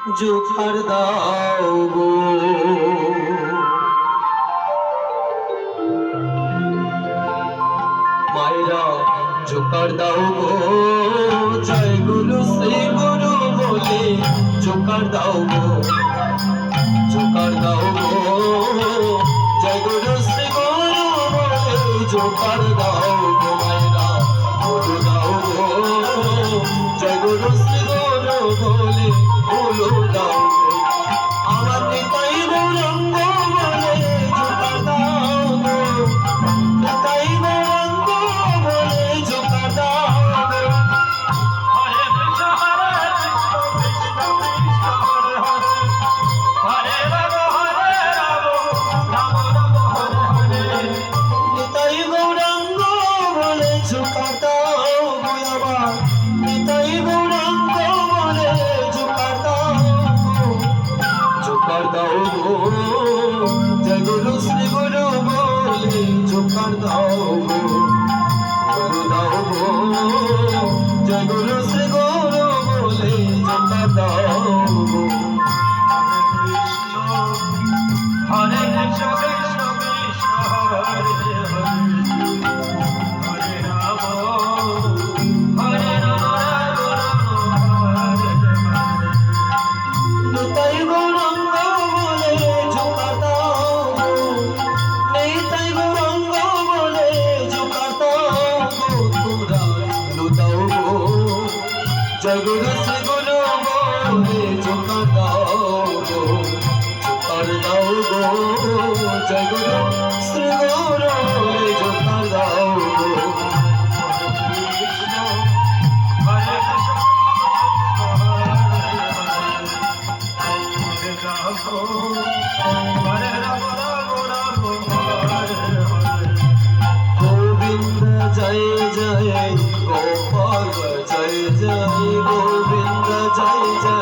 Dzhokhar দাও গো মায়েরা, Dzhokhar দাও গো, জয় গুরু শ্রী গুরু বলে জোখার দাও গো, জোখার দাও গো, জয় গুরু শ্রী গুরু বলে জোখার দাও গো মায়েরা, গুরু দাও গো, জয় গুরু শ্রী গুরু বলে গুরু দাও গো, আমার নিতাই গৌরাঙ্গ বলে জোখার দাও গো, নিতাই গৌরাঙ্গ বলে জোখার দাও গো, হরে কৃষ্ণ হরে কৃষ্ণ কৃষ্ণ হরে হরে, হরে রাম রাম রাম হরে হরে, নিতাই গৌরাঙ্গ বলে জোখার দাও গো আমার, নিতাই গৌরাঙ্গ বলে জোখার দাও গো, জোখার দাও গো, জয় গুরু শ্রী গুরু বলে জোখার দাও গো, গুরু দাও গো, জয় গুরু শ্রী গুরু বলে জোখার দাও গো, হরে কৃষ্ণ কৃষ্ণ কৃষ্ণ হরে হরে, হরে রাম রাম হরে হরে, নিতাই গৌরাঙ্গ বলে জোখার দাও গো, নিতাই গৌরাঙ্গ বলে জোখার দাও গো, তোমরা লুটাও গো, জয় গুরু শ্রী গুরু বলে জোখার দাও গো, জোখার দাও গো, জয় গুরু শ্রী গুরু বলে জোখার দাও গো, হরে কৃষ্ণ হরে রাম হরে রাম রাম হরে হরে, গোবিন্দ জয় জয় গোপাল জয় জয়, গোবিন্দ জয় জয়